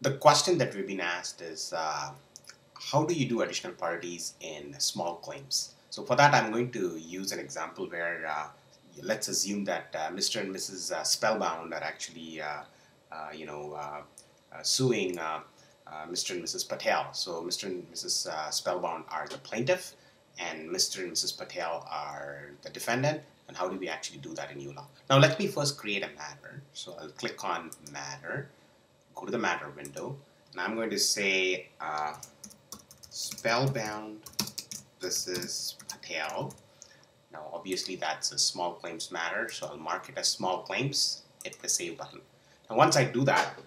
The question that we've been asked is how do you do additional parties in small claims? So for that, I'm going to use an example where let's assume that Mr. and Mrs. Spellbound are actually suing Mr. and Mrs. Patel. So Mr. and Mrs. Spellbound are the plaintiff, and Mr. and Mrs. Patel are the defendant. And how do we actually do that in ULaw? Now let me first create a matter. So I'll click on matter, go to the matter window, and I'm going to say Spellbound versus Patel. Now obviously that's a small claims matter, so I'll mark it as small claims, hit the save button. Now once I do that,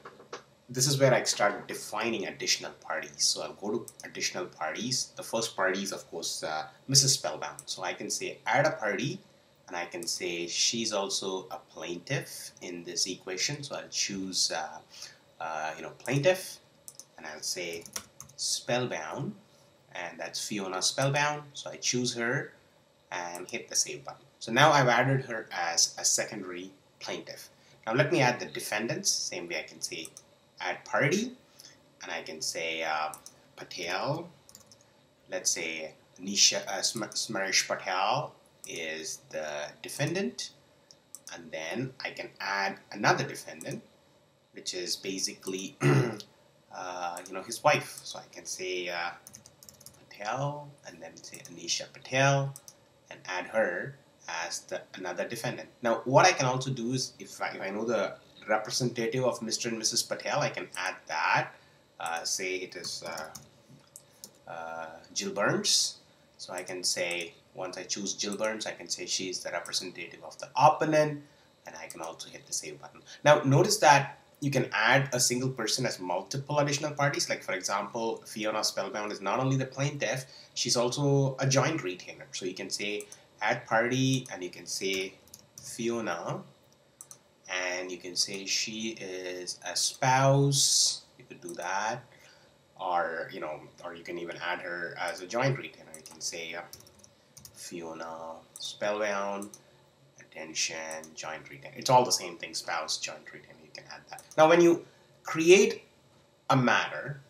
this is where I start defining additional parties. So I'll go to additional parties. The first party is of course Mrs. Spellbound. So I can say add a party, and I can say she's also a plaintiff in this equation. So I'll choose plaintiff, and I'll say Spellbound, and that's Fiona Spellbound. So I choose her and hit the save button. So now I've added her as a secondary plaintiff. Now let me add the defendants. Same way I can say add party, and I can say Patel. Let's say Smarish Patel is the defendant, and then I can add another defendant, which is basically his wife. So I can say Patel, and then say Anisha Patel, and add her as another defendant. Now what I can also do is, if I know the representative of Mr. and Mrs. Patel, I can add that. Say it is Jill Burns. So I can say, once I choose Jill Burns, I can say she is the representative of the opponent, and I can also hit the save button. Now notice that you can add a single person as multiple additional parties. Like for example, Fiona Spellbound is not only the plaintiff, she's also a joint retainer. So you can say add party, and you can say Fiona, and you can say she is a spouse. You could do that, or you can even add her as a joint retainer. You can say Fiona Spellbound, attention, joint retainer. It's all the same thing, spouse, joint retainer. You can add that. Now when you create a matter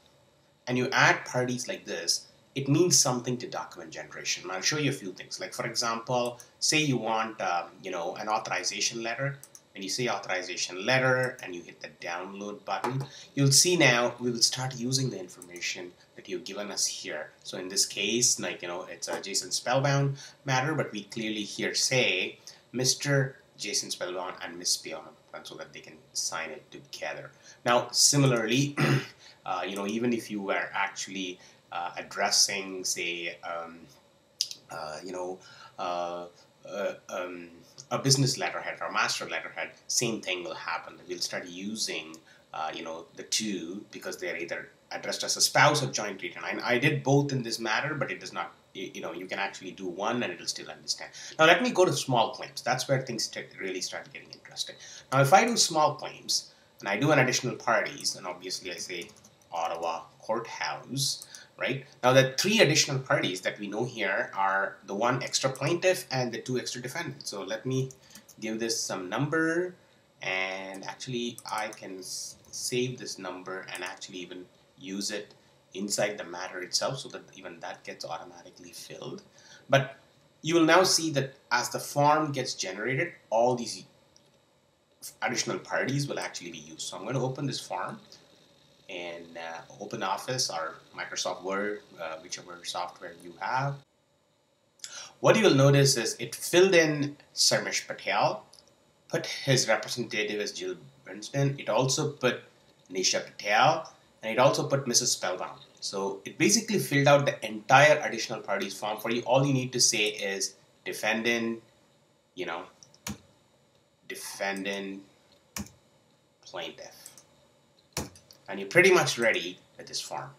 and you add parties like this, it means something to document generation. I'll show you a few things. Like for example, say you want an authorization letter, and you say authorization letter and you hit the download button, you'll see now we will start using the information that you've given us here. So in this case, it's a Jason Spellbound matter, but we clearly here say Mr. Jason Spellbound and Miss Fiona, so that they can sign it together. Now similarly, even if you were actually addressing, say, a business letterhead or a master letterhead, same thing will happen. We'll start using the two, because they're either addressed as a spouse or joint retainer. And I did both in this matter, but it does not, you can actually do one and it'll still understand. Now let me go to small claims. That's where things really start getting interesting. Now if I do small claims and I do an additional parties, and obviously I say Ottawa Courthouse, right? Now the three additional parties that we know here are the one extra plaintiff and the two extra defendants. So let me give this some number, and actually I can save this number and actually even use it inside the matter itself, so that even that gets automatically filled. But you will now see that as the form gets generated, all these additional parties will actually be used. So I'm going to open this form in OpenOffice or Microsoft Word, whichever software you have. What you will notice is it filled in Sarmesh Patel, put his representative as Jill Bernstein. It also put Nisha Patel, and it also put Mrs. Spellbound. So it basically filled out the entire additional parties form for you. All you need to say is defendant, defendant, plaintiff. And you're pretty much ready with this form.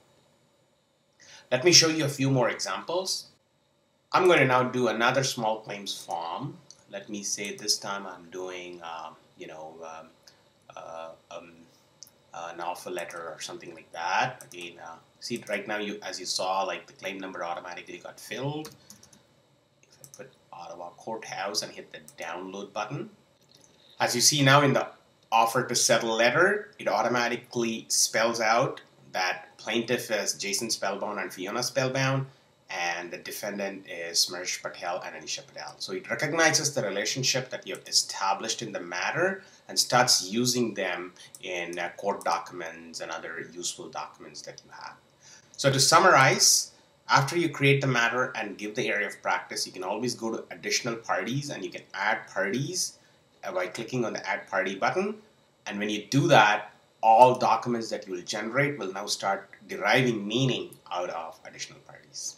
Let me show you a few more examples. I'm going to now do another small claims form. Let me say this time I'm doing an offer letter or something like that. Again, see right now, as you saw, like the claim number automatically got filled. If I put Ottawa Courthouse and hit the download button, as you see now in the offer to settle letter, it automatically spells out that plaintiff is Jason Spellbound and Fiona Spellbound, and the defendant is Smarsh Patel and Anisha Patel. So it recognizes the relationship that you have established in the matter and starts using them in court documents and other useful documents that you have. So to summarize, after you create the matter and give the area of practice, you can always go to additional parties and you can add parties by clicking on the add party button. And when you do that, all documents that you will generate will now start deriving meaning out of additional parties.